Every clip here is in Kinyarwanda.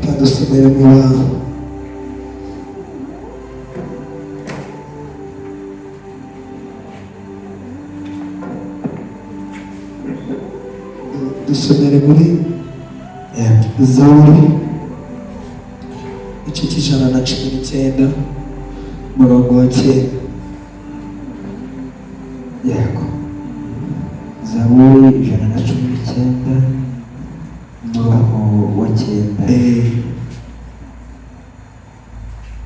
papa dusomere mu bantu. Dusomere muri Zaburi igice cy'ijana na 19 umurongo wa 9. Yego. Zaburi 119 umurongo wa 9.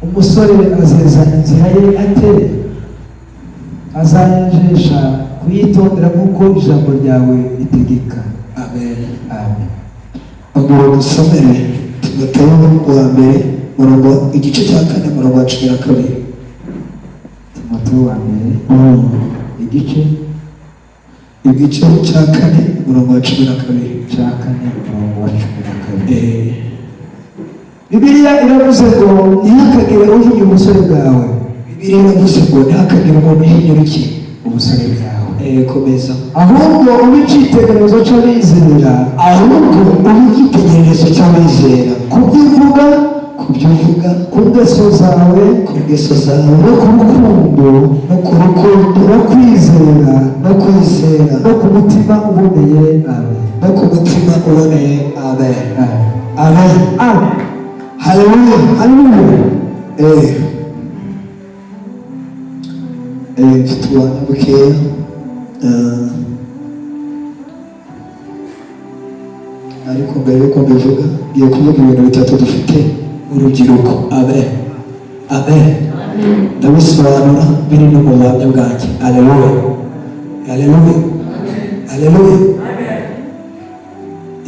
Umusore azeza inzira ye ate, azayenjesha kuyitondera nk'uko ijambo ryawe ritegeka. Amen. Amen. Agomba dusomere Timoteyo wa mbere murongo igice cya 4 murongo wa 12. Timoteyo wa mbere igice cya 4 murongo wa 12. cya 4 umurongo wa 12. Bibiliya iravuze ngo ntihakagire uhinya ubusore bwawe. Bibiliya iravuze ngo ntihakagire umuntu uhinyura iki ubusore bwawe. Komeza. Ahubwo ube icyitegererezo cy'abizera. Kubyivuga, ku ngeso zawe, no ku rukundo, no kwizera, no ku mutima uboneye. Amen. Amen. Haleluya. Mfite ubuhamya bukeya. Ariko mbere yuko mbivuga ngiye kuvuga ibintu bitatu dufite urubyiruko. Amen. Ndabisobanura biri no mu buhamya bwanjye. Haleluya.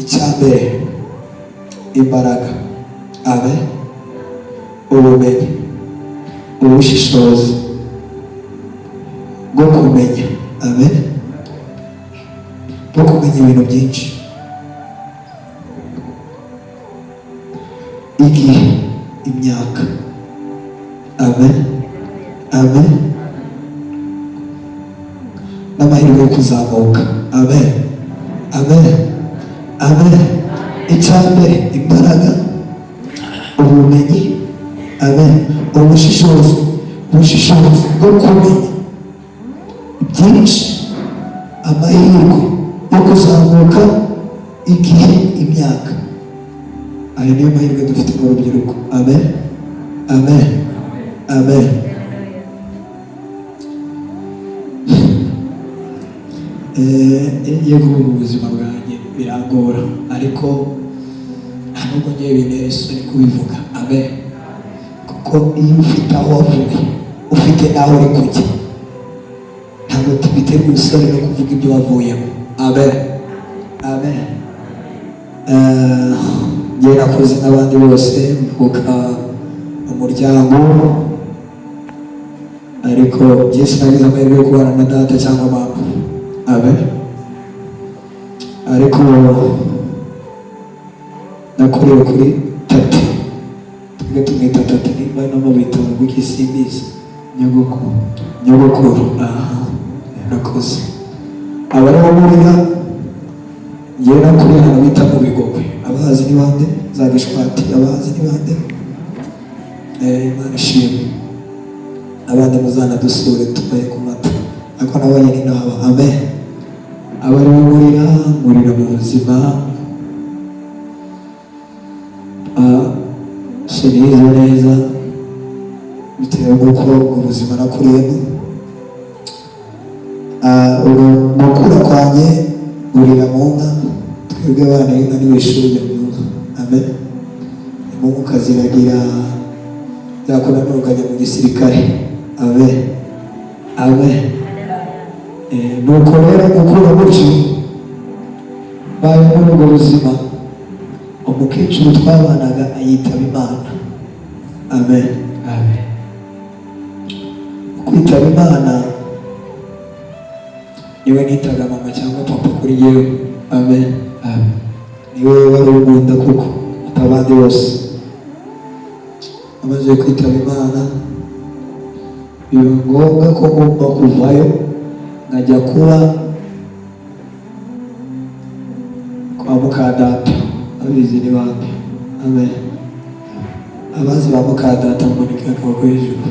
Icyambere imbaraga. Amen. Ubumenyi, ubushishozi bwo kumenya. Amen. Bwo kumenya ibintu byinshi. Igihe, imyaka. Amen. N'amahirwe yo kuzamuka. Amen. Icyambere imbaraga, ubumenyi. Amen. Ubushishozi bwo kumenya byinshi, amahirwe yo kuzamuka, igihe, imyaka. Ayo niyo mahirwe dufite mu rubyiruko. Amen. Ngiye kuvuga ubuzima bwanjye birangora, ariko nta nubwo ngiye bintera isoni kubivuga. Amen. Kuko iyo ufite aho wavuye, ufite n'aho uri kujya, ntabwo tubiterwa isoni no kuvuga ibyo wavuyemo. Amen. Ngiye nakoze n'abandi bose mvuka umuryango, ariko njye sinagize amahirwe yo kubana na data cyangwa mama. Amen. Ariko nakorewe kuri tati, twebwe tumwita tati, nimba no mu bitabo bw'igisimbizi nyogokuru. Nakoze abari bamurira, njyewe nakuriye ahantu bita mu Bigogwe. Abazi ni bande? Za Gishwati. Abazi ni bande? Imana ishimwe. Abandi muzanadusure tubaye ku mata, ariko nabonye ni naba. Amen. Abari bamurira mu buzima, sinize neza bitewe n'uko ubuzima nakuriyemo. Gukura kwanjye urira mu nka, twebwe abana b'inka niwe ishuri ry'umwuga. Amen. Impungu ukaziragira, zakora n'ukajya mu gisirikare. Amen. Nuko rero gukura gutyo baye muri ubwo buzima, umukecuru twabanaga ayitaba Imana. Amen. Kwitaba Imana niwe nitaga mama cyangwa papa kuri yewe. Amen. Niwe wari ugunda kuko atabandi bose. Amaze kwitaba Imana, biba ngombwa ko ngomba kuvayo nkajya kuba kwa mukadata. Abizi ni bande. Amen. abazi ba mukadata mumanika akaboko hejuru.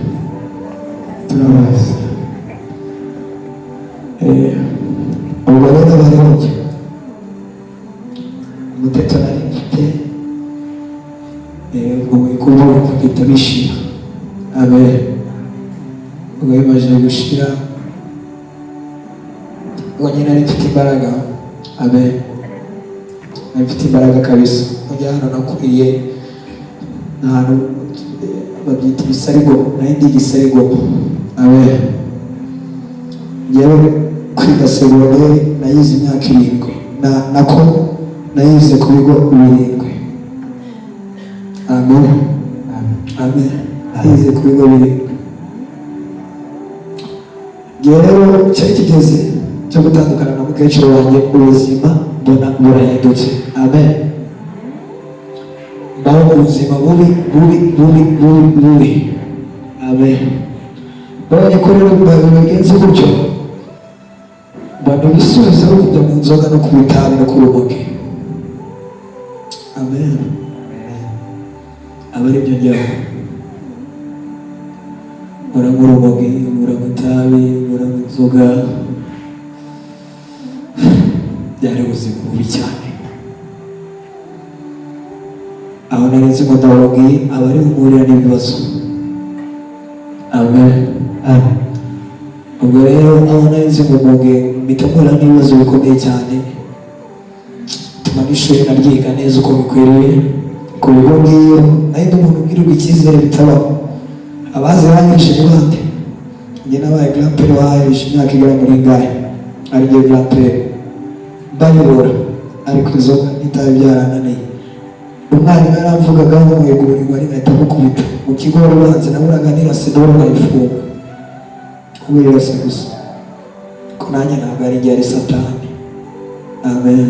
turabazi. ubwo rero bari muke umuteto nari mfite ubwo muri kuba mfite bishira abe ubwo bimaze gushira ubwo nyine nari mfite imbaraga abe nari mfite imbaraga kabisa. mujya hano nakuriye ahantu babyita ibisarigo nari ndi igisarigo abe yewe kwiga segonderi nayize imyaka 7 nako nayize ku bigo 7. amen amen nayize ku bigo 7. rero cyari kigeze cyo gutandukana na mukecuru wanjye ubuzima mbona burahindutse amen. mbaho ubuzima bubi amen. babonye ko rero bigenze gutyo mbona ibisubizo ari kujya mu nzoga no ku itabi no ku rumogi amen. aba ari byo njyaho nkora mu rumogi nkora mu itabi nkora mu nzoga byari ubuzima bubi cyane. aho narenze ngo ndababwiye aba ari guhurira n'ibibazo amen. ubwo rero aho narenze ngo muge mpita mpura n'ibibazo bikomeye cyane tuma n'ishuri naryiga neza uko bikwiriye ku bigo ngiyo ahita umuntu ugirirwa icyizere bitabaho. abazi bahirishe ni bande? njye nabaye grandpere wahirishe imyaka igera muri ngahe ari njye grandpere mbanyobora ariko inzoga n'itabi byarananiye. umwarimu yaramvugagaho muyegurirwa n'igahita mukubita mu kigo rubanza naburaga nirase ndabona ngayifunga kubera irase gusa ko nanjye ntabwo ari igihe ari satani amen.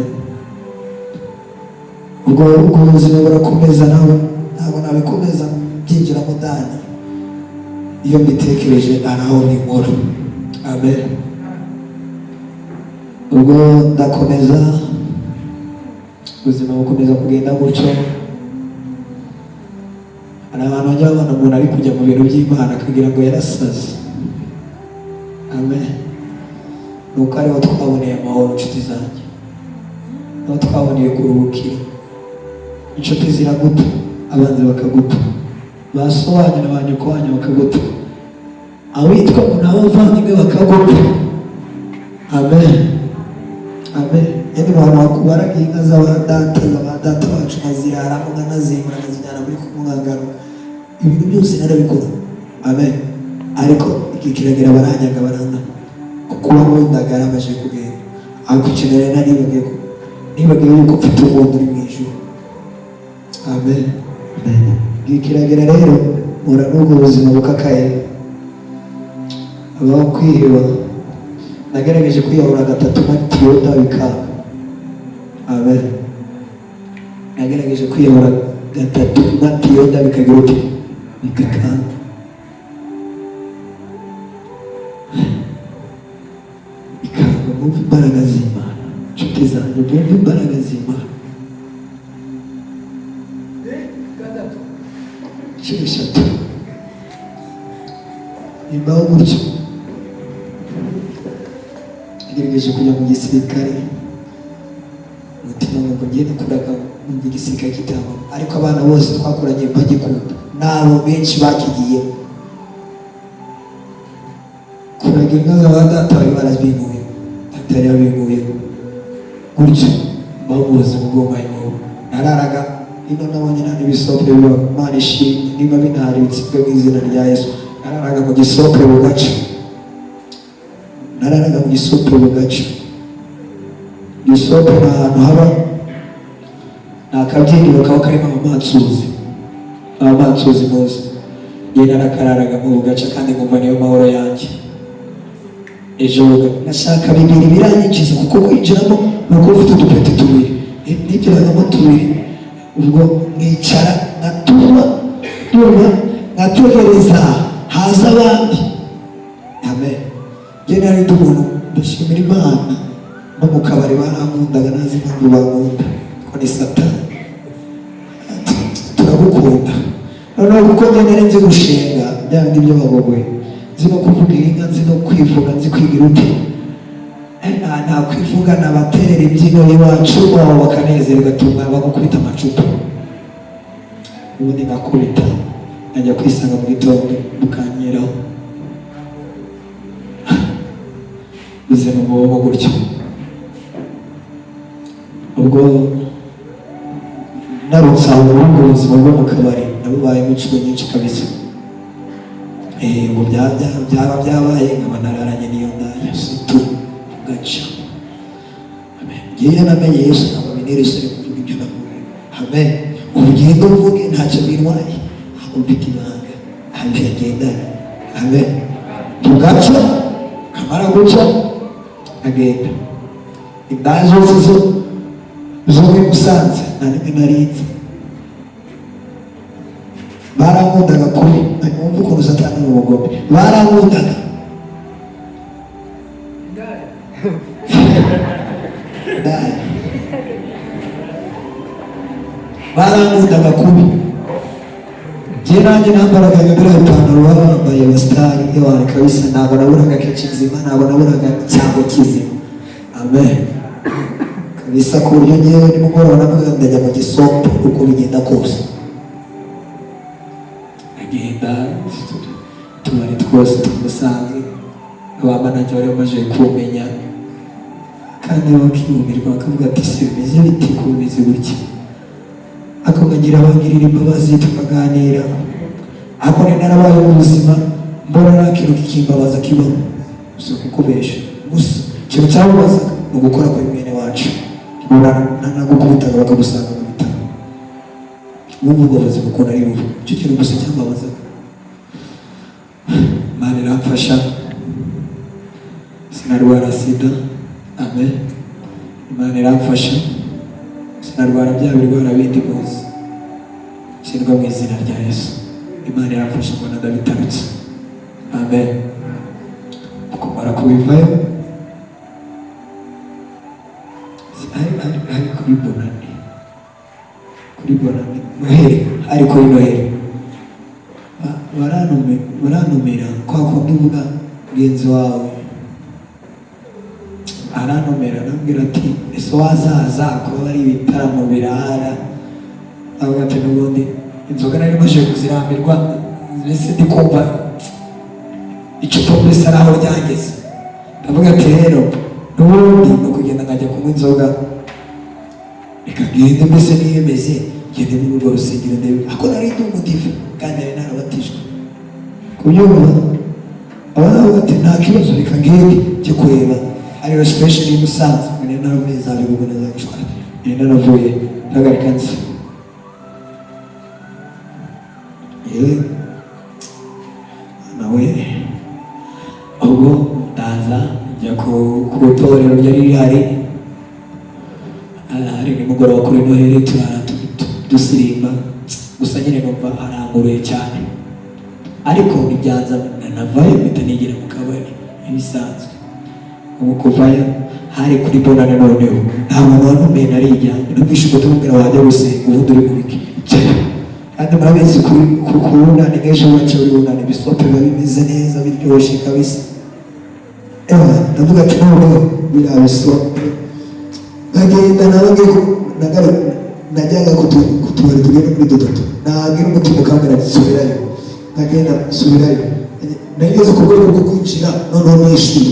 ubwo ubuzima burakomeza ntabwo nabikomeza byinjira mu dani iyo mbitekereje araho binkora amen. ubwo ndakomeza ubuzima bukomeza kugenda gutyo. hari abantu bajya babona umuntu ari kujya mu bintu by'Imana akagira ngo yarasaze amen. nuko ariho twaboneye amahoro inshuti zanjye, niho twaboneye kuruhukira. inshuti ziraguta, abanzi bakaguta, basobanyu na ba nyokwanyu bakaguta, abitwa ngo n'abavandimwe bakaguta amen amen. yandi bantu baragiye inka z'abadata bacu nkaziraramo nkanazimura nkazijyana muri kumwangaro, ibintu byose narabikora amen. ariko iki kiragira baranyaga baranga kuko wamundagara amaze kugenda. ariko ikintu rero nibagiwe yuko mfite umuntu uri mu ijuru amen. iki kiragira rero mpura n'ubwo buzima bukakaye, habaho kwiheba. nagerageje kwiyahura 3 matiyota bikanga amen. nagerageje kwiyahura 3 matiyota bikagira uti bikakanga. bikanga. mwumva imbaraga z'Imana inshuti zanjye, mwumva imbaraga z'Imana. 3 imbaho gutyo nagerageje kujya mu gisirikare, umutima ngo ngende kuraga mu gisirikare kitaba, ariko abana bose twakoranye bagikunda nabo benshi bakigiyemo. kuraga inka z'abadata bari barabiguye atari abiguye gutyo babuze ubwomayo. nararaga ino nabonye nta n'ibisope biba Imana ishimwe niba binahari bitsibwe mu izina rya Yesu. nararaga mu gisope bugaca, nararaga mu gisope bugaca. gisope ni ahantu haba ni akabyiniro kaba karimo abamatsuzi muzi. njye narakararaga mu bugaca kandi ngumva niyo mahoro yanjye. ejo nashaka bibiri biranyikiza kuko kwinjiramo ni uko ufite udupeti 2 nigiragamo 2. ubwo mwicara nkatuhereza haza abandi amen. njye nari ndi umuntu ndashimira Imana, no mu kabari barankundaga ntazi impamvu bankunda ko ni satani. turagukunda noneho kuko nyine nzi gushinga bya bindi by'abagogwe, nzi no kuvuga inka, nzi no kwivuga, nzi kwigira uti nta kwivuga nabaterera imbyino y'iwacu wabo bakanezerwa gatuma bagukubita amacupa, ubundi ngakubita nkajya kwisanga mu gitondo bukanyeraho ubuzima bubaho gutyo. ubwo narutse aho ubundi ubuzima bwo mu kabari nabubayemo inshuro nyinshi kabisa. Ngo byaba byabaye nkaba nararanye n'iyo ndaya sutu gaca. Ngiye namenye Yesu nkaba bineresere kuvuga ibyo navuga. Amen. Urugendo mvuge ntacyo bintwaye, mfite ibanga. Amen. Genda. Amen. Tugaca kamara guca agenda. Indaya zose zo muri Musanze nta nimwe narinzi. Baramundaga kuri wumva ukuntu Satani ni umugome. Baramundaga baramundaga kubi. Njye nanjye nambaraga biriya ipantaro baba bambaye abasitari ewana kabisa, ntabwo naburaga kenshi kizima, ntabwo naburaga cyangwa kizima. Amen kabisa, ku buryo ngewe nimugoroba navuga ndajya mu gisombe uko bigenda kose. Agenda tubari twose tumusanze, abamanajya bari bamaze kumenya kandi bakiyumirwa bakavuga ati se bimeze biti ko bimeze gutya, akabagira abangirira imbabazi tukaganira. Ako ni narabaye mu buzima mbona nta kintu kikimbabaza kibaho, si ukukubesha gusa ikintu cyamubazaga ni ugukora kuri mwene wacu, nagukubitaga bakagusanga mu bitaro wumva ubwo buzima ukuntu ari bubi. Icyo kintu gusa cyambabazaga. Imana iramfasha sinarwara sida. Amen. Imana iramfasha sinarwara bya birwara bindi muzi, shyirwa mu izina rya Yesu. Imana iramfasha mbona ndabitarutse. Amen. Kumara kubivayo ari kuri bonane Noheli, ari kuri Noheli baranumira kwa kundi uvuga mugenzi wawe aranumira arambwira ati ese wazaza kuba ari ibitaramo birara. avuga ati n'ubundi inzoga nari maze kuzirambirwa, mbese ndi kumva icupa mbese ari aho ryageze. ndavuga ati rero n'ubundi ni ukugenda nkajya kunywa inzoga, reka ngende mbese niyemeze ngende muri urwo rusengero ndebe. ako nari ndi umudive kandi nari narabatijwe kubyumva. abana bati nta kibazo reka ngende njye kureba ari reservation y'i Musanze. nari naravuye za Bigogo na za Gishwati, nari naravuye ndagarika nzi nawe. ubwo ndaza njya ku itorero ryari rihari, hari nimugoroba kuri Noheli turara dusirimba. gusa nyine numva aranguruye cyane, ariko ntibyanza navayo mpita nigira mu kabari ibisanzwe. ubu kuvayo hari kuri bonane noneho nta muntu wanumiye narijyanye, numvishe ubwo tumubwira wajya gusenga ubundi uri muri kandi murabizi ku bunani nk'ejo wacu uri bunani ibisope biba bimeze neza biryoshye kabisa. ndavuga ati noneho biriya bisope nkagenda najyaga ku tubari tugenda muri dutatu, nagira umutima ukambwira ati subirayo, nkagenda subirayo. nageze ku rwego rwo kwinjira noneho nishuri,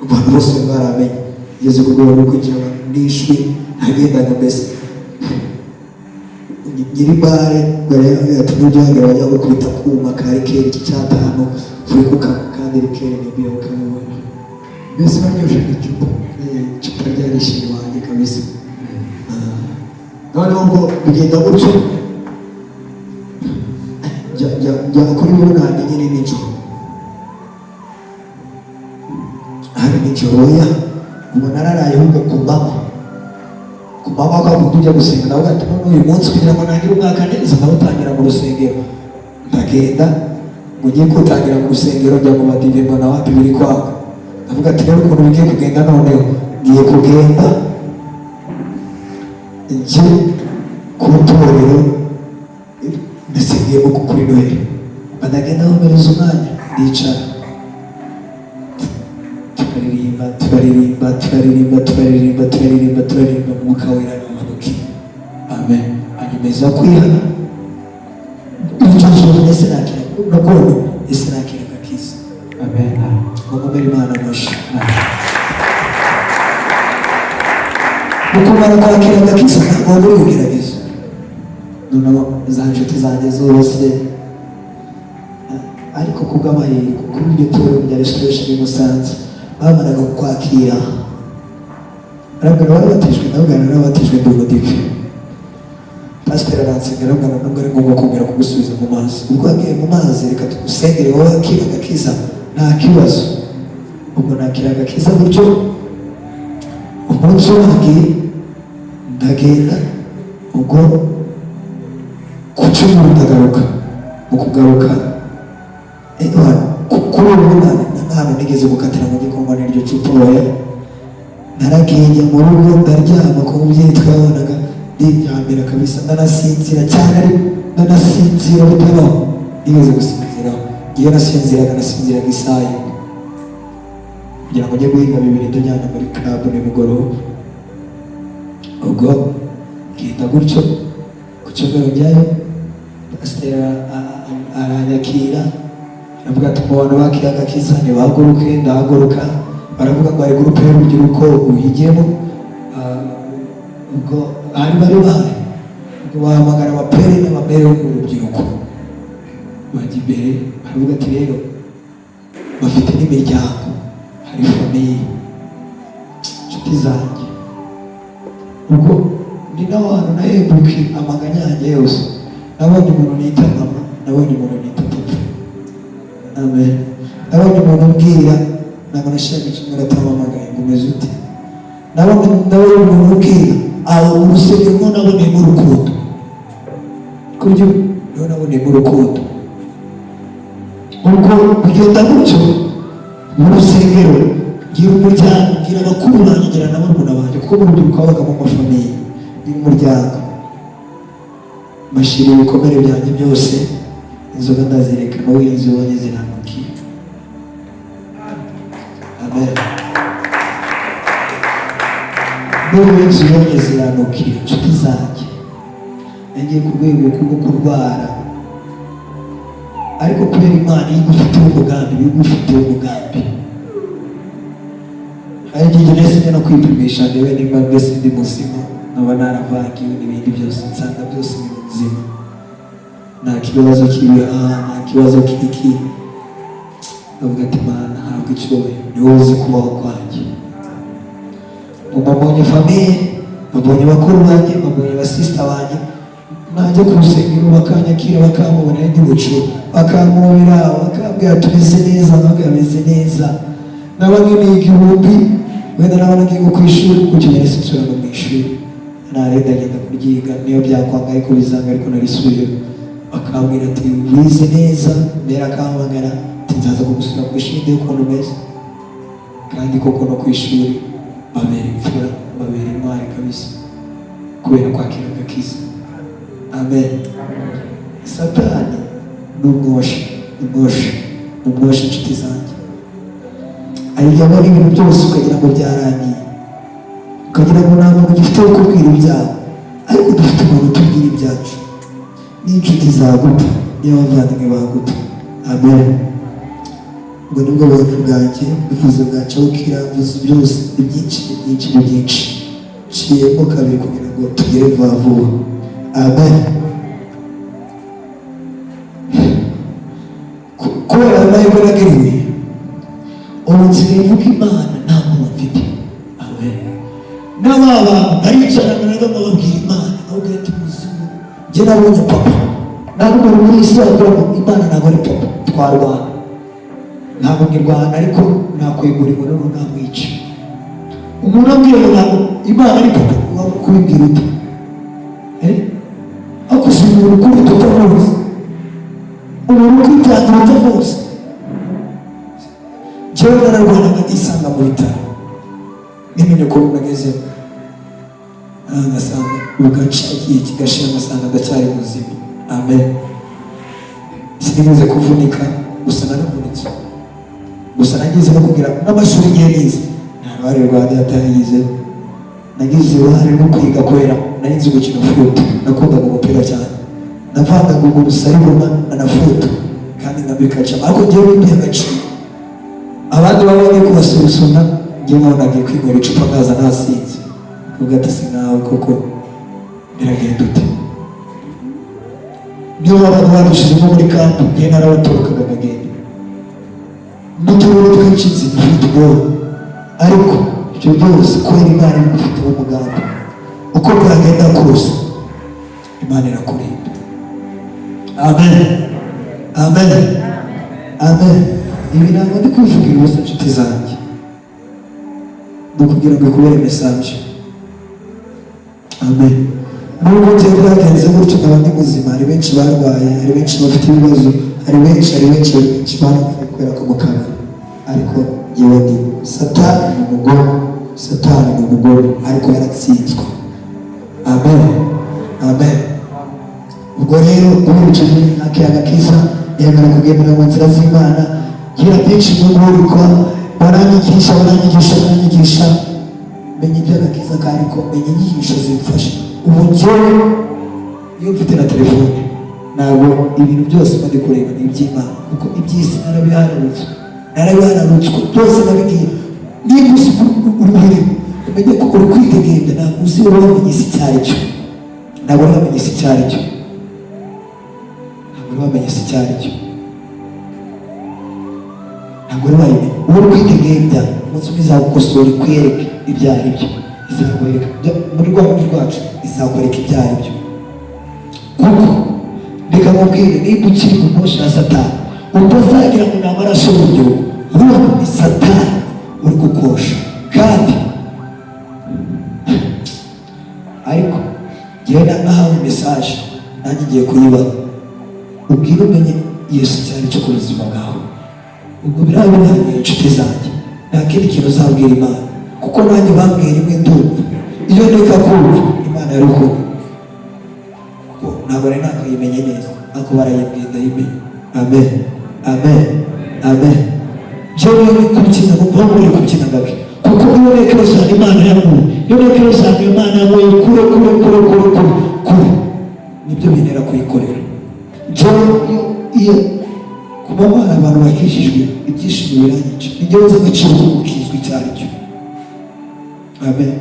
abantu bose baramenye ngeze ku rwego rwo kwinjira nishuri. nagendaga mbese nyiri bare bareba ati n'ujyagira bajya gukubita kuma ka rikeri cy'atanu uri kukanywa kandi rikeri ni biyo kamubona mbese baryoshye icupa ryarishimye wanjye kabisa. noneho ngo bigenda gutyo jya kuri bunani nyine nijoro. hari nijoro ya ubu nararaye ahubwo ku mama akavuga ujya gusenga. nawe ati none uyu munsi kugira ngo nagire umwaka neza ndawutangira mu rusengero. ndagenda ngo ngiye kuwutangira mu rusengero njya mu badive mbona wapi biri kwaka. ndavuga ati rero ukuntu bigiye kugenda noneho ngiye kugenda njye ku itorero mbese tugiyemo kuri Noheli banagenda bamereza umwanya ndicara turaririmba umwuka wera n'amanuki. Amen. Anyemeza kwihana icyo gihe ese nakira gakondo ese nakira agakiza. Amen. Mugomera Imana amashyi. Mukumara kwakira agakiza ntabwo uri kugerageza. Noneho za nshuti zanjye zose ariko kubw'amahirwe kuri iryo torero rya Restoration i Musanze bamaraga kwakira arabwira barabatijwe ndabwira n'abatijwe ndumudive pasiteri aransenga arabwira nubwo ari ngombwa kongera kugusubiza mu mazi ubwo wagiye mu mazi reka tugusengere wowe akira agakiza nta kibazo. ubwo nakira agakiza gutyo umunsi wagiye ndagenda ubwo ku cyumweru ndagaruka mu kugaruka kuri ubu ntabwo nigeze gukatira mu gikombe n'iryo cupa oya naragiye mu rugo ndaryama ku mubyeyi twabonaga ndiryamira kabisa ndanasinzira cyane ari ndanasinzira bitabaho nigeze gusinziraho iyo nasinziraga isaha kugira ngo njye guhiga bibiri tujyana muri club nimugoroba. ubwo ngenda gutyo ku cyumweru njyayo pasiteri aranyakira aravuga ati mu bantu bakira agakiza ntibahaguruke ndahaguruka baravuga ngo hari gurupe y'urubyiruko uyigiyemo. ubwo bari bahari bahamagara abapere n'abamere bo mu rubyiruko bajya imbere baravuga ati rero bafite n'imiryango hari famiye inshuti zanjye. ubwo ni n'abantu nahebuke amaganya yanjye yose nabonye umuntu nita mama nabonye umuntu nita papa. Amen. Nabonye umuntu ubwira ntabwo nashaka icyumweru atamamagaye ngo umeze ute. Nabonye umuntu ubwira aho urusengero naboneyemo urukundo kubyo niho naboneyemo urukundo. ubwo bigenda gutyo mu rusengero ngira umuryango ngira abakuru banjye ngira na barumuna banjye kuko mu rubyiruko habaga mu mafamiye ngira umuryango mbashira ibikomere byanjye byose inzoga ndazireka nawe inzibonye ziranukiye. Amen. n'ubu inzibonye ziranukiye inshuti zanjye nagiye ku rwego rwo kurwara ariko kubera Imana iyo igufitiye umugambi hari igihe nahise no kwipimisha ndebe niba mbese ndi muzima nkaba naravagiwe n'ibindi byose nsanga byose ni muzima nta kibazo kiri nta kibazo kiki. ndavuga ati Imana ntabwo icyubahiro ni wowe uzi kubaho kwanjye. mbonye famiye mbonye bakuru banjye mbonye basisita banjye najya ku rusengero bakanyakira bakamubonera igihugu bakamubira bakambwira tumeze neza ntabwo ameze neza n'abamwe igihumbi wenda n'abandi ngiye ku ishuri kuko nahise nsubira mu ishuri narenda ngenda kuryiga niyo byakwanga ariko bizanga ariko narisubiye bakambwira ati wize neza mbere akampamagara ati nzaza kugusura ku ishuri ndebe ukuntu umeze kandi koko no ku ishuri babera imfura babera intwari kabisa kubera kwakira agakiza. Amen. Satani n'umwoshi inshuti zanjye ayijyamo ibintu byose ukagira ngo byarangiye ukagira ngo nta muntu ugifite wo kubwira ibyawe ariko dufite umuntu utubwira ibyacu n'inshuti zaguta niyo bavandimwe baguta. Amen. ubwo nibwo buntu bwanjye bivuze bwaca bukirambuza byose byinshi nciyemo kabiri kugira ngo tugere vuba vuba. Amen. kubera amahirwe nagiriwe ubu nsigaye mvuga Imana nta muntu mfite. Amen. n'ababa baricarana nabo bababwira Imana ahubwo ati muzima njye nabonye papa ntabwo umuntu muri isi yagira ngo Imana ntabwo ari papa twarwana ntabwo mwirwana ariko nakwegura inkono namwica. umuntu ambwira ngo ntabwo Imana ari papa waba kubibwira ute akuze umuntu ukubita utamuzi umuntu ukwitangira utamuzi. njyewe nararwanaga nisanga mu bitaro nimenye ko nagezemo ngasanga ugaca igihe kigashira ngasanga ndacyari muzima. Amen. sinigeze kuvunika, gusa naravunitse, gusa nagize no kugira n'amashuri ngiye nize nta ruhare rwanjye atayize. Nagize uruhare rwo kwiga kubera nari nzi gukina foot, nakundaga umupira cyane, navangaga ubwo busarigoma na foot kandi nkabikaca, ariko njyewe ntiye agaciro. Abandi babonye kubasurusuna, njyewe nagiye kwinywera icupa ngaza nasinze, uvuga ati si nkawe koko biragenda ute? Niyo abantu barushizemo muri kampu, njyewe narabatorokaga nkagenda n'uturere twinshi nzi football, ariko ibyo byose kubera Imana igufiteho umugambi, uko byagenda kose Imana irakurinda. Amen, amen, amen. Ibi ntabwo ndi kubivugira ubusa nshuti zanjye, ndikugira ngo kubere message. Amen. Nubwo njyewe byagenze gutyo nkaba ndi muzima, hari benshi barwaye, hari benshi bafite ibibazo, hari benshi barapfuye kubera ko mu kabari, ariko njyewe ndi Satani ni umugore, Satani ni umugore, ariko yaratsinzwe. Amen, amen. Ubwo rero ubicaye n'akayaga kiza, yemera kugendera mu nzira z'Imana, gira byinshi n'umuriko, baranyigisha, menya iby'agakiza kariko, menya inyigisho zimfasha. Ubu njyewe iyo mfite na telefone, ntabwo ibintu byose bari kureba ni iby'Imana, kuko iby'isi narabihanutswe byose nabigiye. Niba uzi uruhare, umenye ko uri kwitegenda, ntabwo uzi wamenye isi icyo ari cyo, ntabwo wamenye isi icyo ari cyo, ntabwo wamenye isi icyo ari cyo, ntabwo wamenye. Uba uri kwitegenda, umunsi umwe izagukosora ikwereke ibyo ari byo, izakwereka muri rwa rugo rwacu, izakwereka ibyo ari byo. Kuko reka mubwire, niba ukiri mu moshi ya Satani, utazagira ngo ni amaraso y'urubyiruko, ruba ni Satani uri gukosha. Kandi ariko njyewe nahawe message, nanjye ngiye kuyibaha, ubwire umenye Yesu icyo ari cyo ku buzima bwawe. Ubwo biraba birangiye inshuti zanjye, nta kindi kintu uzabwira Imana, kuko nanjye bambwira imwe ndumva, iyo ndeka kumva Imana yari ukuri, kuko ntabwo nari nakayimenye neza, ariko barayibwiye ndayimenya. Amen, amen, amen. Njyewe ni kubyina, mumva muri kubyina gake, kuko iyo ntekereza Imana yamuye, iyo ntekereza Imana yamuye kure, nibyo bintera kuyikorera. Njyewe iyo kuba bari abantu bakishijwe, ibyishimo biranyica, nijye uzi agaciro ko gukizwa icyo ari cyo. Amen.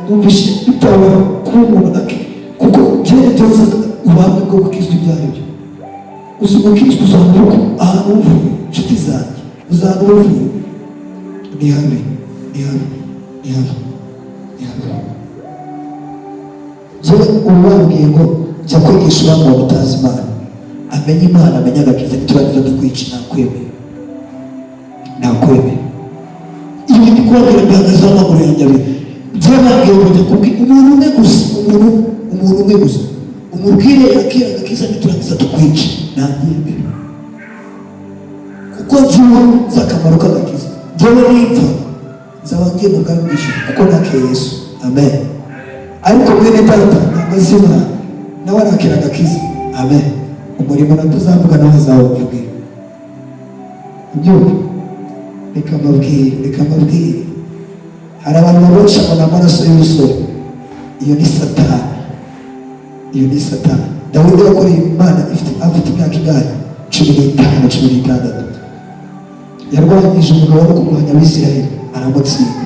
Numvise bitaba kuba umuntu kuko njyewe ntekereza ubuhamya bwo gukizwa ibyo ari byo. Uzi gukizwa uzambuka ahantu uvuye, inshuti zanjye, uzambuka uvuye ni habi. Njyewe ubabwiye ngo jya kwigisha umuntu utazi Imana, amenye Imana, amenye agakiza, ntiturabiza dukwica, nakwemera. Ibi ndi kubabwira bihagaze amaguru yanjye abiri, byababwiye ngo jya kubwira umuntu umwe gusa, umubwire yakira agakiza, ntiturabiza dukwica, nabyemera, kuko nzi akamaro k'agakiza. Njyewe nipfa nzaba ngiye mu bwami bw'ijuru, kuko nakiriye Yesu. Amen. Ariko mwene data ntabwo azi Imana, nawe arakira agakiza. Amen. Umurimo nabwo uzavuga nawe azawuvugira. Ibyumva, reka mbabwire, hari abantu babosha ngo ni amaraso y'umusore, iyo ni Satani. Dawidi yakoreye Imana afite imyaka ingahe? 15, 16. Yarwanyije umugabo no kurwanya Abisirayeli, aramutsinda.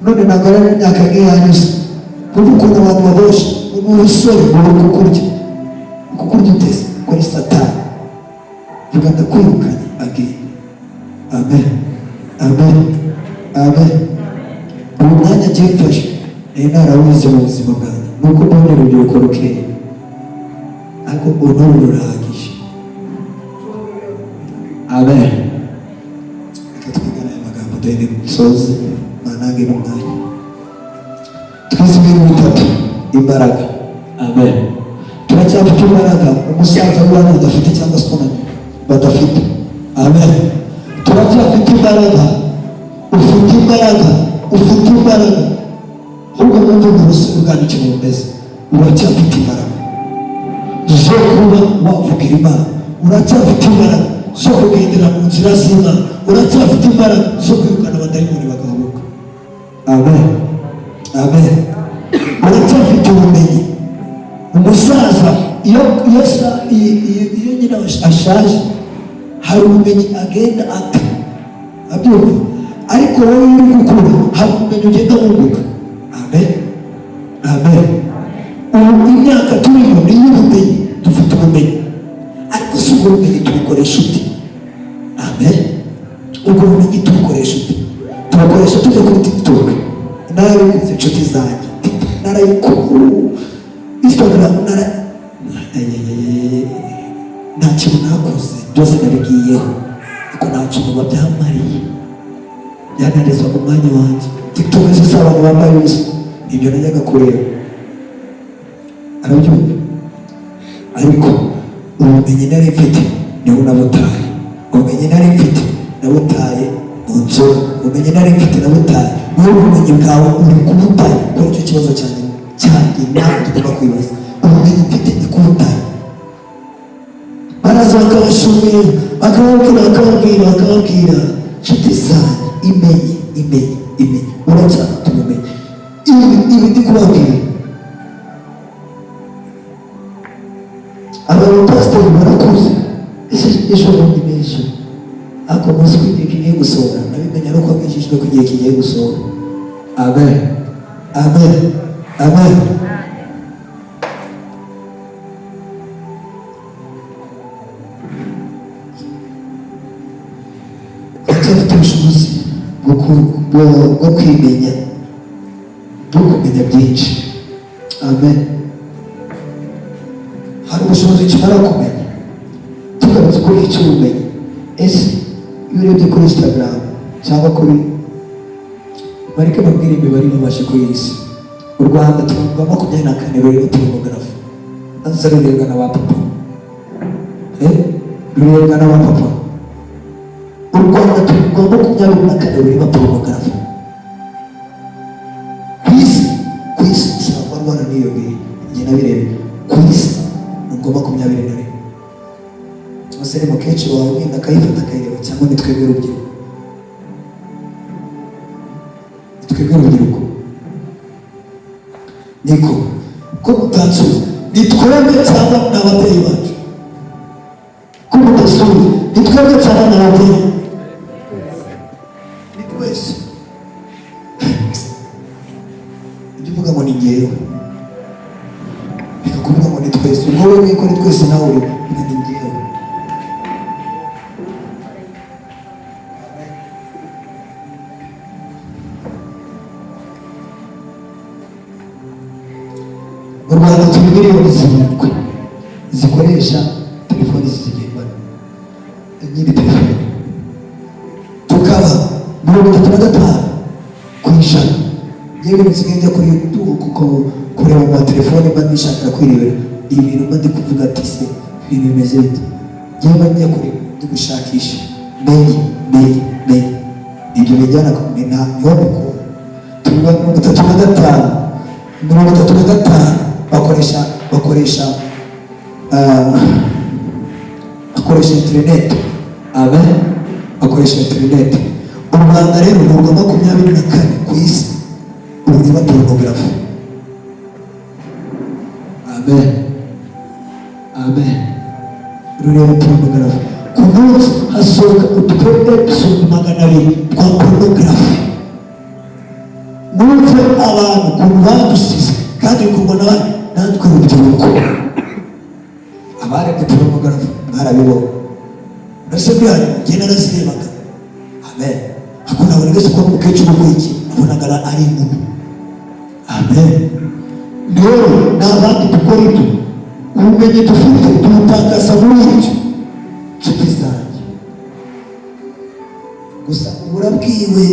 None ntabwo ari imyaka nk'iyanyuze, kuko ukuntu abantu babosha umusore uri kukurya uteze, ko ari Satani. Vuga ndakwirukanye agenda. Amen, amen, amen. Ubu mwanya agiye mfashe, nari narawuze mu buzima bwanjye, nuko mbona urubyiruko rukeya, ariko ubu rurahagije. Amen. Reka twigane aya magambo duhere dusoze, manange n'umwanya. Twize ibintu bitatu: imbaraga. Amen. Turacyafite imbaraga, umusaza w'abana badafite cyangwa se umunani badafite. Amen. Turacyafite imbaraga, ufite imbaraga, ahubwo mwumve mu buzima bwanyu ikintu bumeze, uracyafite imbaraga zo kuba wavugira Imana, uracyafite imbaraga zo kugendera mu nzira z'Imana, uracyafite imbaraga zo kwirukana abadayimoni bagahubuka. Amen, amen. Uracyafite ubumenyi. Umusaza iyo nyina ashaje hari ubumenyi agenda ate abyumva, ariko wowe uri gukura hari ubumenyi ugenda wunguka. Amen, amen. Ubu imyaka turimo ni y'ubumenyi, dufite ubumenyi, ariko si ubwo bumenyi tubukoresha ute? Amen. Ubwo bumenyi tubukoresha ute? Tubukoresha tujya kuri TikTok, narabikoze inshuti zanjye, narayikora Instagram, nta kintu nakoze, byose nabigiyeho, ariko nta kintu babyamariye, byanareza umwanya wanjye. TikTok zisa abantu bambaye ubusa, ibyo najyaga kureba, arabyumva. Ariko ubumenyi nari mfite niho nabutaye, ubumenyi nari mfite nabutaye mu nzu, ubumenyi nari mfite nabutaye. Niyo ubumenyi bwawe uri kubutaye, kuri icyo kibazo cyane cyane nawe tugomba kwibaza, ubumenyi mfite ni kubutaye. Baraza bakabashumira, bakababwira nshuti zanjye, imenye uracyafite ubumenyi. Ibi ndi kubabwira, abapasiteri barakuze, ejo bundi n'ejo, ariko muzi ko igihe kigiye gusohora, nabimenya ari uko abigishijwe ko igihe kigiye gusohora. Amen, amen, amen. Uracyafite ubushobozi bwo kwimenya, bwo kumenya byinshi. Amen. Hari ubushobozi kimara kumenya. Tugarutse kuri icyo ubumenyi, ese iyo urebye kuri Instagram cyangwa kuri bareke babwira imibare mubashe kuri isi, u Rwanda tuvuga 24 rurimo porunogarafi, aza rurebwa na ba papa, rurebwa na ba papa. U Rwanda tuvuga 24 rurimo porunogarafi ku isi ushobora kuba niyobeye njye nabirebe ku isi nubwo 24. Ese ni mukecuru wawe wenda akayifata akayireba, cyangwa ni twebwe urubyiruko? Niko ko mutansubiza, ni twebwe cyangwa ni ababyeyi bacu? Ko mudasubiza, ni twebwe cyangwa ni ababyeyi? Ni twese. Ujya uvuga ngo ni ngewe, reka kuvuga ngo ni twese. Ubwo wowe wiko ni twese, nawe uri ni ngewe. Mu Rwanda turi miliyoni 7 zikoresha telefoni zigendanwa, nyiri telefoni, tukaba 35 ku ijana. Yewe nsigaye njya kuri YouTube kuko kureba mu telefoni mba nishakira kwirebera ibintu, mba ndi kuvuga ati se ibintu bimeze bite. Yewe njya kuri ndi gushakisha menye ibyo bijyana kumenya yobiko. Tuba 35 bakoresha internet. Amen, bakoresha internet. U Rwanda rero ni urwa 24 ku isi ururimo porunogarafi. Amen, amen. Rurimo porunogarafi. Ku munsi hasohoka episode 200 twa porunogarafi. Mwumve abantu ukuntu badusize, kandi bikorwa n'abandi, natwe urubyiruko. Abarebye porunogarafi barabibona, mbese byari njye narazirebaga. Amen. Ako nabona wese ko umukecuru w'iki abonaga ari inkumi. Amen. Rero n'abandi dukora ibyo, ubumenyi dufite tubutakaza muri ibyo. Nshuti zanjye, gusa uburabwiwe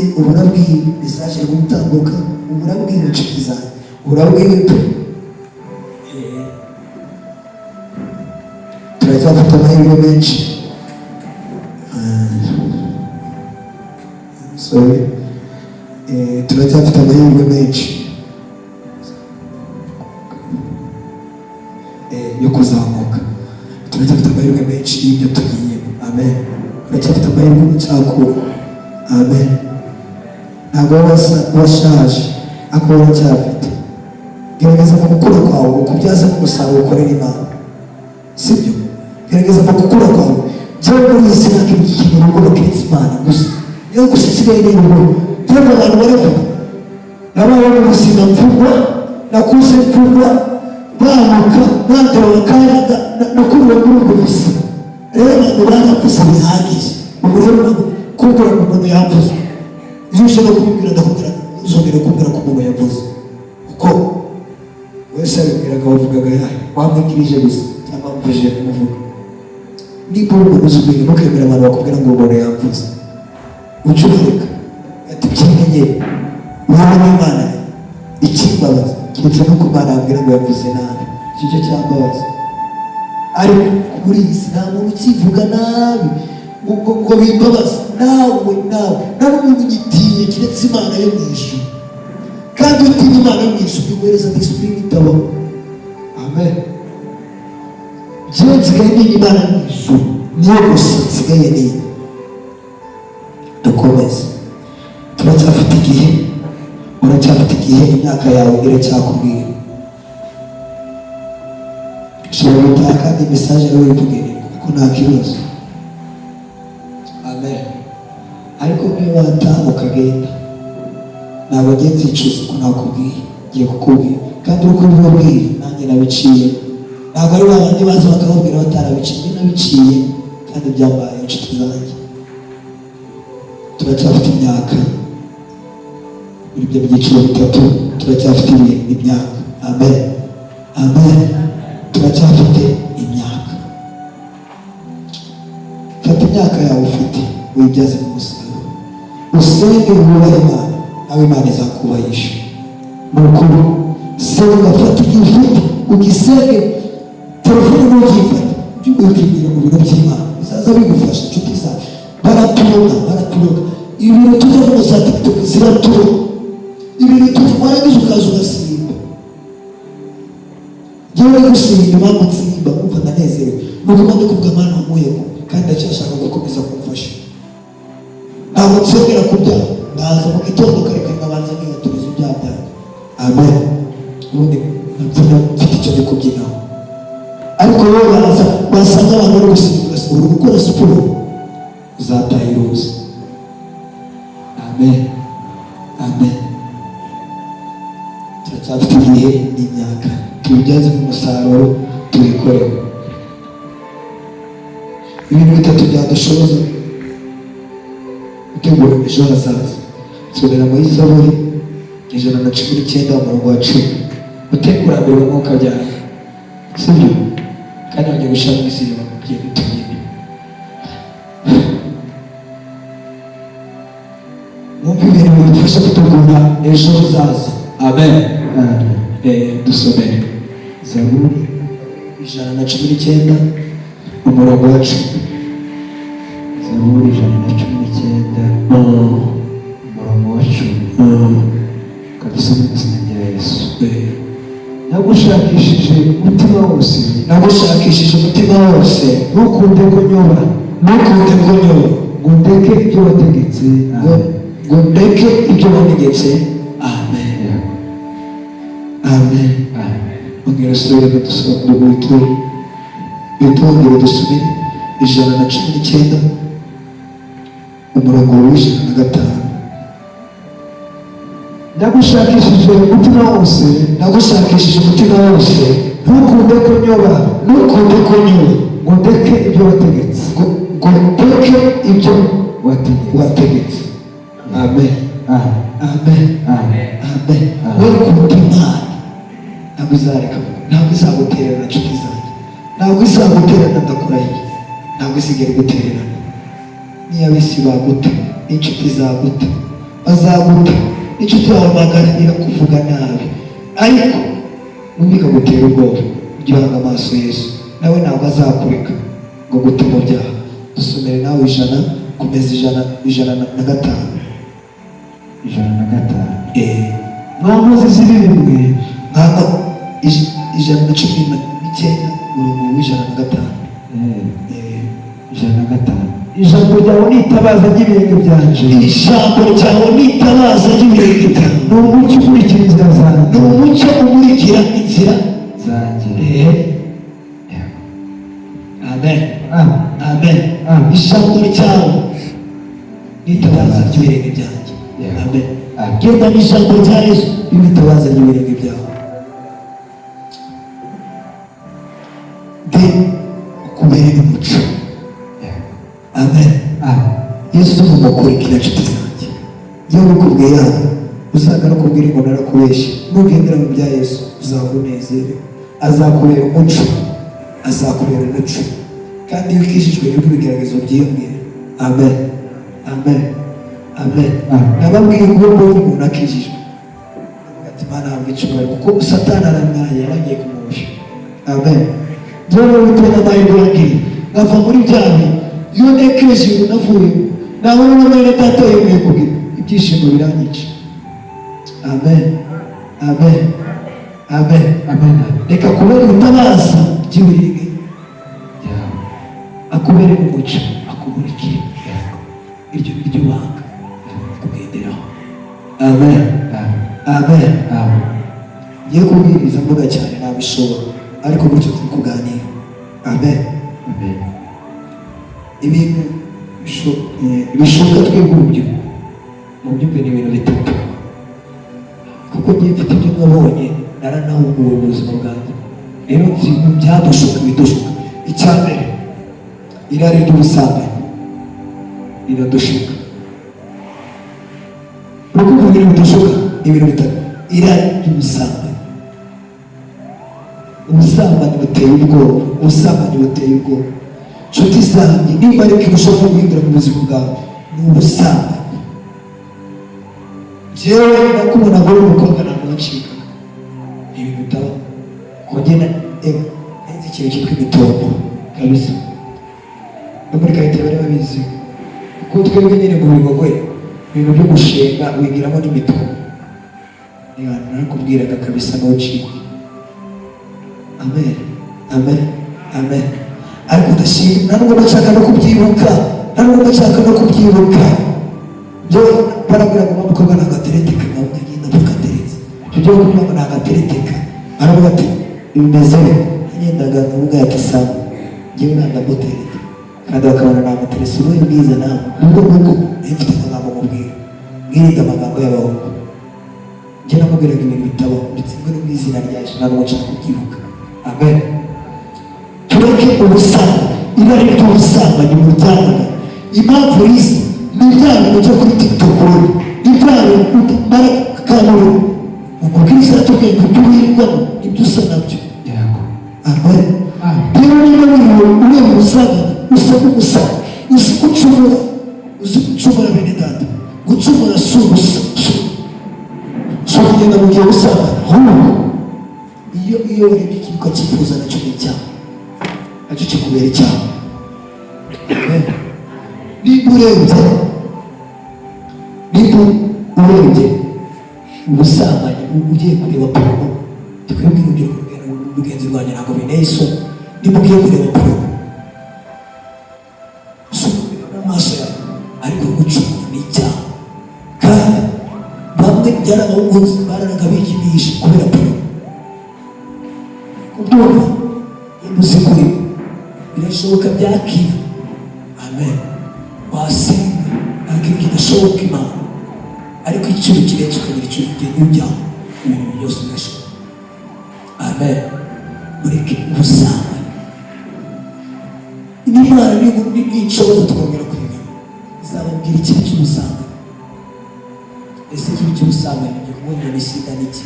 mesaje yo gutambuka, uburabwiwe nshuti zanjye, uburabwiwe pe. Turacyafite amahirwe menshi. Turacyafite amahirwe menshi yo kuzamuka. Turacyafite amahirwe menshi y'ibyo tugiyemo. Amen. Uracyafite amahirwe y'ubucakura. Amen. Ntabwo washaje ariko uracyafite. Gerageza mu gukura kwawe ukubyaza umusaruro ukorera Imana, sibyo? Gerageza mu gukura kwawe byawe muri iyi si ntabwo ikintu urugo bakitse Imana gusa, niyo gusa isigaye n'urugo. Cyangwa abantu baravuga nabaye mu buzima mvugwa, nakuze mvugwa, bamuka bandawe kandi nakurira muri ubwo buzima. Rero abantu baravuze bihagije. Ubu rero kubwira ngo umuntu yavuze, iyo ushaka kubibwira ndakubwira uzongera kubwira ko umuntu yavuze, kuko wese abibwiraga wavugaga yayo wamwigirije gusa cyangwa wamufashije kumuvuga. Niba uri umuntu uzubwira ntukemere abantu bakubwira ngo umuntu yavuze, uca ubareka ati byimenyere urabona n'Imana ikimbabaza keretse no ku Mana yambwira ngo yavuze nabi, icyo cyo cyambabaza. Ariko kuri iyi si nta muntu ukivuga nabi ngo bimbabaze. Nawe nta n'umuntu ugitinye keretse Imana yo mu ijuru, kandi utinya Imana yo mu ijuru iguhereza disipurine itabaho. Amen. Jewe nsigaye ninya Imana yo mu ijuru, niyo gusa nsigaye ninya. Dukomeze, turacyafite igihe, uracyafite igihe, imyaka yawe iracyakubwira. Ushobora gutaha kandi mesaje nawe ikugenera kuko nta kibazo. Amen. Ariko niba wataha ukagenda, ntabwo ngiye nzicuza ko nakubwiye, ngiye kukubwira kandi uri kubibabwira nanjye nabiciye. Ntabwo ari babandi baza bakababwira batarabiciye, nabiciye kandi byambaye inshuti zanjye. Turacyafite imyaka muri ibyo byiciro bitatu, turacyafite imyaka. Amen. Amen. Turacyafite imyaka. Fata imyaka yawe ufite uyibyaze mu musaruro, usenge wubahe Imana, nawe Imana izakubahisha. Ni ukuri senga, fata igihe ufite ugisenge. Telefone ntugifate, ujye ukigira mu bintu by'Imana, bizaza bigufasha. Inshuti zawe baraturoga. Ibintu tujyamo za TikTok ziraturoga, ibintu warangiza ukaza ugasimba. Njyewe ndi gusimba, impamvu nsimba kumva ndanezerewe nuko ndi kuvuga Mana wamuyeho kandi ndacyashaka gukomeza kumfasha. Ntabwo nsengera kubyaha, ndaza mu gitondo kare nkabanza niyaturiza ibyaha byanjye. Amen. Ubundi mfite icyo ndi kubyinaho. Ariko wowe wasanga abantu bari gusimba uri gukora siporo, uzataha iruzi. Amen. Amen. Turacyafite igihe n'imyaka, tubibyaze umusaruro, tubikoreho. Ibintu bitatu byadushoboza gutegura ejo hazaza. Nsubira muri Zaburi 119 umurongo wa 10, gutegura mbere umwuka byawe, sibyo? Kandi bagiye gushaka isi bagiye gutumira. Mwumva ibintu bidufasha gutegura ejo hazaza. Amen. Dusomere Zaburi 119 umurongo wa 10. Zaburi 119 umurongo wa 10. Kabisa mu izina rya Yesu. Nagushakishije umutima wose, ntukunde kunyoba, ngo ndeke ibyo wategetse. Amen. Amen. Ongera usubire dusubire itongere dusubire 119 umurongo wa 105. Nagushakishije umutima wose, ntukunde kunyoba, ngo ndeke ibyo wategetse. Amen. Amen. Amen. Wewe ukunda Imana, ntabwo izareka, ntabwo izagutererana inshuti zanjye, ntabwo izagutererana ndakurahiye, ntabwo izigera igutererana. Niyo ab'isi baguta, n'inshuti zaguta, bazaguta, n'inshuti yawe magara irakuvuga nabi, ariko ntibikagutera ubwoba. Ujye uhanga amaso Yesu, nawe ntabwo azakureka ngo gute mu byaha. Dusomere nawe 100 komeza 105. Nkozi z'ibiribwe ntabwo 119 umurongo wa 105. 105. Ijambo ryawe ni itabaza ry'ibirenge byanje. Ijambo ryawe ni itabaza ry'ibirenge byanjye. Ni umucyo umurikira inzira zanjye. Ni umucyo umurikira inzira zanjye. Amen. Amen. Ijambo ryawe ni itabaza ry'ibirenge byanjye. Amen. Genda n'ijambo rya Yesu ni itabaza ry'ibirenge byawe. Kubera umuco. Amen. Yesu umukurikira inshuti zanjye. Iyo bikubwiye hano usanga no kubwira ngo narakubeshye. Nugendera mu bya Yesu uzaba unezerewe. Azakubera umuco, azakubera umuco. Kandi iyo ukijijwe nibwo ibigeragezo byiyongera. Amen. Amen. Amen. Nababwiye ngo mbonye umuntu akijijwe ati Mana ntabwo icubari kuko Satani aramwaye yaragiye kumubusha. Amen. Rero witwa amahirwe yagiye ngava muri byawe iyo nekereje ubu navuye nabona n'amahirwe data yemeye kugira ibyishimo biranyica. Amen. Amen. Amen. Amen. Reka kubera ubutabaza by'ibirenge akubere n'umuco akumurikire iryo biryo banga kugenderaho. Amen. Amen. Ngiye kubwiriza mvuga cyane nabishobora ariko gutyo turi kuganira. Amen. Ibintu bishoboka twebwe urubyiruko mu by'ukuri ni ibintu bitatu kuko ngiye mfite ibyo nabonye naranahuguwe mu buzima bwanjye. Rero nzi byadushuka bidushuka. Icya mbere irari ry'ubusambanyi riradushuka. Urukundo ibintu bidushuka ibintu bitatu. Irari ry'ubusambanyi. Ubusambanyi buteye ubwoba. Ubusambanyi buteye ubwoba. Nshuti zanjye niba ariko ushobora guhindura mu buzima bwawe ni ubusambanyi. Jewe nakubona ngo umukobwa ntabwo wacika ibintu bitaba kongera nzi ikintu cyitwa imitombo kabisa. No muri karitsiye bari babizi kuko twebwe nyine mu bigogwe ibintu byo gushinga wigiramo n'imitombo. Niba narakubwiraga kabisa ntucike. Amen. Amen. Amen. Ariko ndashima ntabwo ndashaka no kubyibuka. Ntabwo ndashaka no kubyibuka. Byo barabwira ngo umukobwa nagatereteka nawe nyine ntukateretse. Ibyo kuvuga ngo nagatereteka. Aravuga ati bimeze nyendaga n'ubwo yakisamu. Ngiye nagamutereka. Kandi bakabona namuteretse ubuye bwiza nawe. Nubwo mfite amagambo mubwira. Mwirinde amagambo y'abahungu. Njye namubwiraga ibintu bitabaho ndetse ngo n'izina ryaje ntabwo nshaka kubyibuka. Amen. Tureke ubusambanyi. Irari ry'ubusambanyi mu byamamare. Impamvu riza ni ibyaha byo kuri TikTok. Ibyaha barakanura umubwiriza atubwiye ngo tuwirwamo ibyo usa nabyo. Amen. Rero niba ureba ubusambanyi usa n'umusambanyi uzi gucumura. Uzi gucumura bene data. Gucumura si ubusa. Si ukugenda mu gihe ubusambanyi. Iyo urebye ikintu ukakifuza nacyo ni icyaha. Nacyo kikubera icyaha. Niba urebye ubusambanyi ugiye kureba porno, twebwe urubyiruko mugenzi rwanjye ntabwo binteye isoni. Niba ugiye kureba porno usubira n'amaso yawe ariko gucumura ni icyaha. Kandi bamwe byarabahunze bararaga bikinisha kubera porno. Kubyumva imuzikuri birashoboka byakira. Amen. Wasenga ariko kidashoboka Imana ariko icyuho kirenze ukagira icyuho kigenda ujyaho ibintu byose birashoboka. Amen. Mureke ubusambanyi. N'Imana nishoboza tukongera kwiga izababwira ikibi cy'ubusambanyi. Ese ikibi cy'ubusambanyi ngiye kubona ni sida n'iki?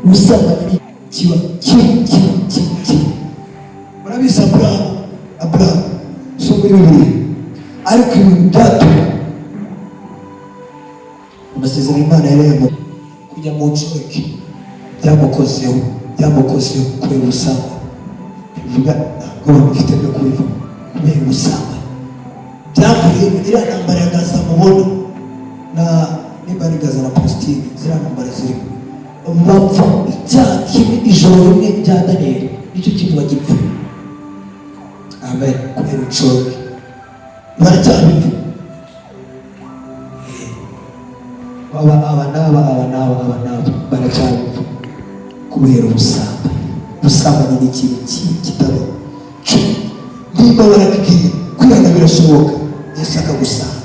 Ubusambanyi kiba kiba murabizi Aburahamu so muri Bibiliya ariko ibintu byatumye amasezerano Imana yaremye kujya mu nshoreke byamukozeho kubera ubusambanyi. Bivuga ntabwo bamufite byo kubiva kubera ubusambanyi. Byavuye iriya ntambara ya Gaza mubona na niba ari Gaza na Palestine ziriya ntambara zirimo bapfa icyaha kimwe ijoro rimwe rya Daniyeli nicyo kintu bagipfa. Amen. amen, kubera ucoke baracyabivu aba naba baracyabivu kubera ubusambanyi ni ikintu kibi kitaba nimba barakubwiye kwihana birashoboka, Yesu akagusanga,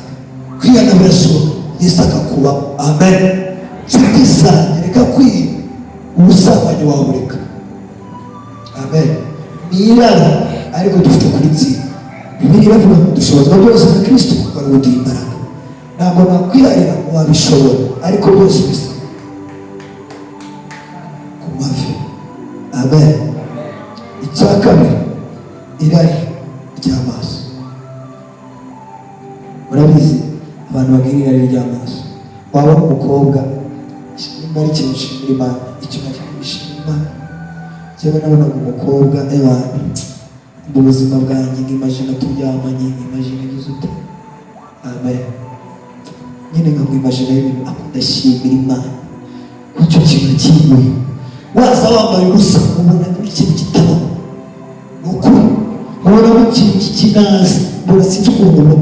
kwihana birashoboka, Yesu akakubaho, amen. Nshuti zanjye, reka kwiba ubusambanyi wabureka, amen. Ni irari ariko dufite kuritsinda. Bibiliya iravuga ngo dushobozwa byose na Kristo kuko ari we uduha imbaraga. Ntabwo nakwirarira ngo wabishobora, ariko byose bisa ku mavi, amen. Icya kabiri, irari ry'amaso. Murabizi abantu bagira irari ry'amaso. Waba umukobwa nimba ari ikintu ushimira Imana, ikintu cyishimira Imana. Cyangwa nabonaga umukobwa mu buzima bwanjye nk'imajina turyamanye, imajina agize ute, amen. Nyine nkamwimajina y'ibintu ndashimira Imana icyo kintu kinguye. Waza wambaye ubusa ubona n'ikintu kitaba ni ukuri, ubona n'ikintu kikinazi, ubona sinzi ukuntu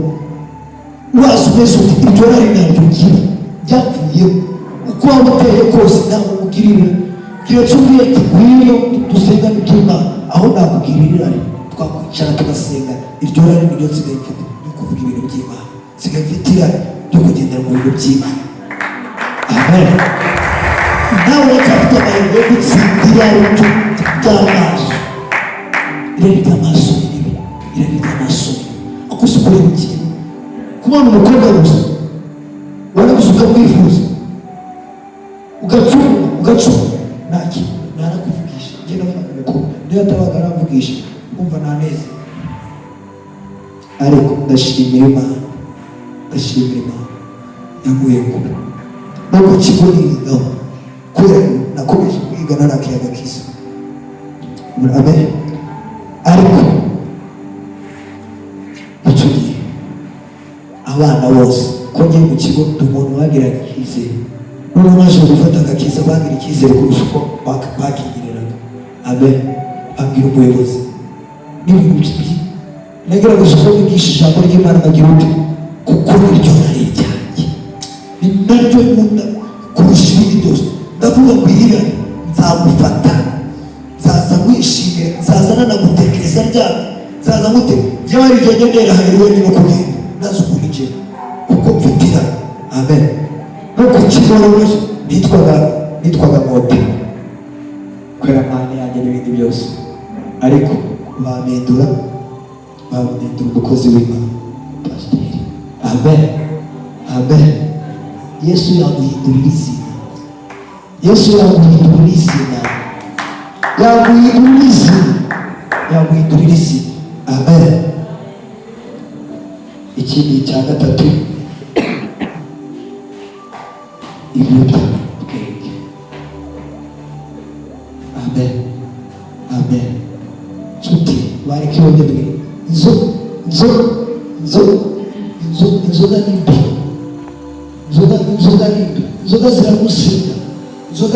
waza umeze uti iryo rari naryo ugira byapfuyeho, uko waba uteye kose ntabwo umugirira. Keretse umbwiye ati ngwino dusengane iby'Imana, aho nakugirira irari twakwicara tugasenga, iryo rari niryo nsigaye mfite ryo kuvuga ibintu by'Imana, nsigaye mfite irari ryo kugendera mu bintu by'Imana, amen. Nawe uracyafite amahirwe yo gutsinda irari ry'amaso. Irari ry'amaso ni ribi, irari ry'amaso ni ribi. Ako si ukuri ikintu kubona umukobwa gusa warabuze ukamwifuza ugacuma narakuvugisha. Njye nabona umukobwa niyo atabaga aramvugisha umva ntaneze, ariko ndashimira Imana, ndashimira Imana yankuye kure no ku kigo nigaho, kubera nakomeje kwiga narakiyaga kiza, amen. Ariko icyo gihe abana bose ko ngiye mu kigo ndi umuntu wagiraga icyizere, n'ubu naje gufata agakiza bagira icyizere kurusha uko bakigiriraga, amen. Abwira umuyobozi n'ibintu byinshi nagerageje ko bigisha ijambo ry'Imana nkagira uti kuko niryo nari ryanjye, ni naryo nkunda kurusha ibindi byose. Ndavuga ngo iriya nzagufata, nzaza wishimye, nzaza nanagutekereza ryane, nzaza mute jyewe ari ryo ngendera hari wenyine kugenda nazo ukurikira kuko mfite irari, amen. No ku kigo nitwaga Mope kubera amahane yanjye n'ibindi byose, ariko bampindura umukozi w'Imana, pasiteri, amen, amen. Yesu yaguhindurira izina, Yesu yaguhindurira izina, yaguhindurira izina, amen. Ikindi cya gatatu, ibiyobyabwenge, amen, amen. Nshuti bareke ibiyobyabwenge, inzoga ni mbi, inzoga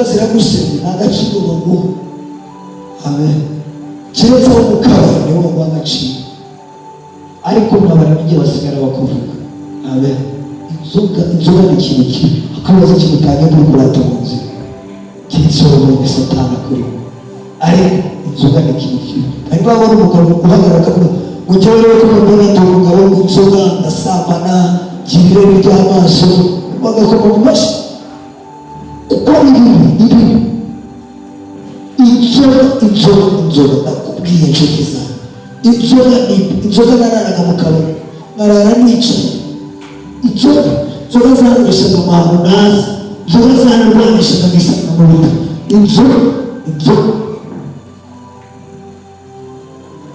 ziragusenya, nta gaciro baguha, amen. Keretse aho mu kabari niho baguha agaciro, ariko mwabara n'igihe basigara bakuvuga, amen. Inzoga ni ikintu kibi, akabazo kimutanya turi kurata mu nzira, keretse wabonye Satani akurimo, ariko inzoga ni ikintu kibi. Hari babona umugabo uhagarara akavuga ngo njyewe rero ko mbona ndi umugabo w'inzoga, ndasambana, ngira irari ry'amaso, bagakoma mu mashyi kuko ni bibi. Inzoga ndakubwiye inshuti zanjye, inzoga nararaga mu kabari, narara nicaye, inzoga zangurishaga amahano nazi, inzoga zanarwanishaga ngisanga mu bitaro,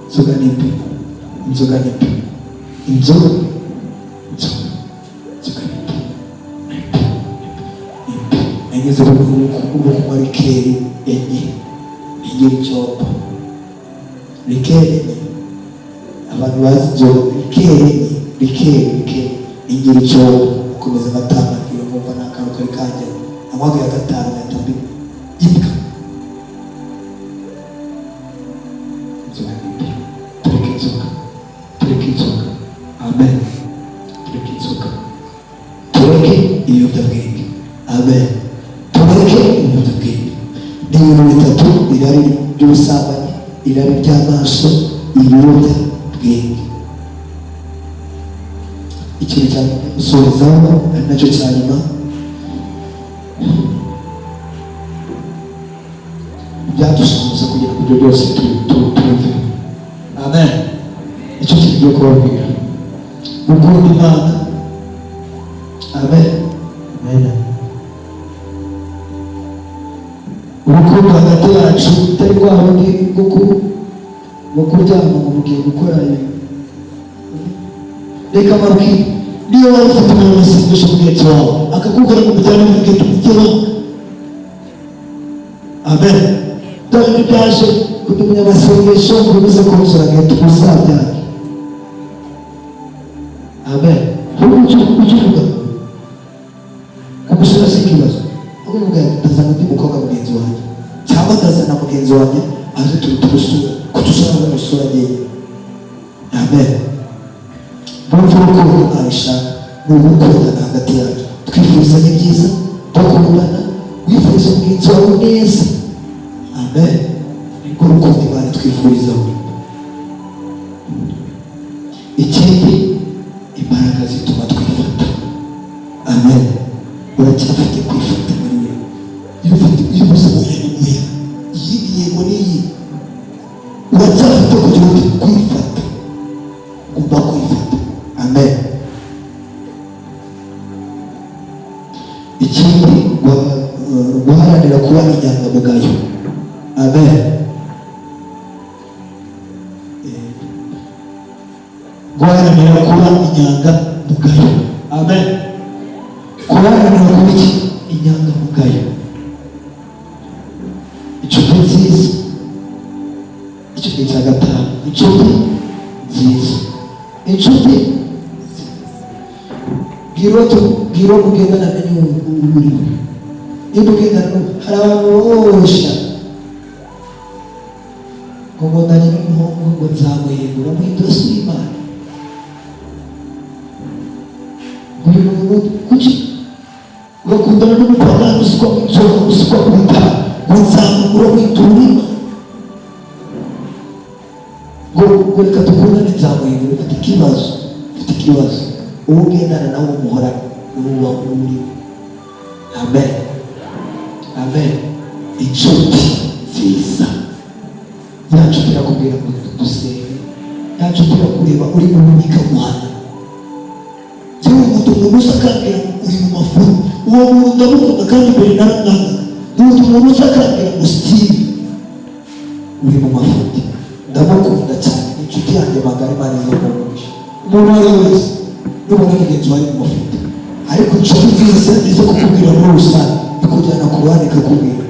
inzoga ni mbi, inzoga nageze ku kunywa rikeri enye igira icyombo, rikeri abantu bazi inzoga, rikeri igira icyombo, ukomeza amatanga iyo mwumva nta kantu kari kajya amwaga ya gatanu ngahita mbi imbwa. Inzoga ni mbi, tureke inzoga, irari ry'amaso, ibiyobya bwenge. Ikintu cya gusorezaho ari nacyo cya nyuma, byadushoboza kugira ngo ibyo byose tuve. Amen. Icyo kintu cyo kubabwira gukunda Imana. Amen. Amen. Urukundo hagati yacu utari rwa rundi rwo kuryama ngo mugiye gukora reka maruki. Niyo waba ufite amasengesho mugenzi wawe akakubwira ngo mujyane mu gihe tumugeraho. Amen. Dore byaje kutumenya amasengesho ngo bize kuzura gihe tumuzabyara. Amen. Ukivuga kumusura si ikibazo, uvuga ndazana undi mukobwa mugenzi wanjye cyangwa ndazana mugenzi wanjye aje tumusura kutushaka kumusura ngewe. Amen. Bumva urukundo Aisha ni ugukundana hagati yacu, twifuzanye byiza, dukundana, wifuriza mugenzi wawe neza. Amen. Nibwo rukundo Imana twifurizaho. Ikindi, imbaraga zituma twifata. Amen. Uracyafite kwifata muri we. Iyo ufite ubuzima buyanuye, iyi yego n'iyi, uracyafite kugira ngo kwifata. Ugomba kwifata. Amen. Ikindi, guharanira kuba inyangamugayo. Amen. Guharanira kuba inyangamugayo. Amen. Guharanira kuba iki? Inyangamugayo. Inshuti nziza. Inshuti cya gatanu. Inshuti nziza. Inshuti bwira mugendana n'uburyo. Iyo mugendana hari abantu bosha ngo mbonanye n'umuhungu ngo nzamuhindura muhindura si Imana. Uyu muntu kuki ugakundana n'umupagani usukwa mu nzoga, usukwa mu bitara ngo nzamugura muhindura Imana. Ngo reka dukundane nzamuhindura. Ufite ikibazo uwo ugendana nawe umuhora n'uba uri. Amen. Amen. Inshuti nziza yacu irakubwira ngo dusenge, yacu irakureba uri mu bubika muhana. Yewe umuntu usakambira uri mu mafuru, uwo muntu ndamukunda kandi mbere naramwanga. Umuntu usakambira ngo Steve uri mu mafuti, ndamukunda cyane, inshuti yanjye magara Imana izamugisha. Umuntu wari wese nubona mugenzi wawe mu mafuti, ariko inshuti nziza izo kukubwira muri rusange ikujyana ku ruhande ikakubwira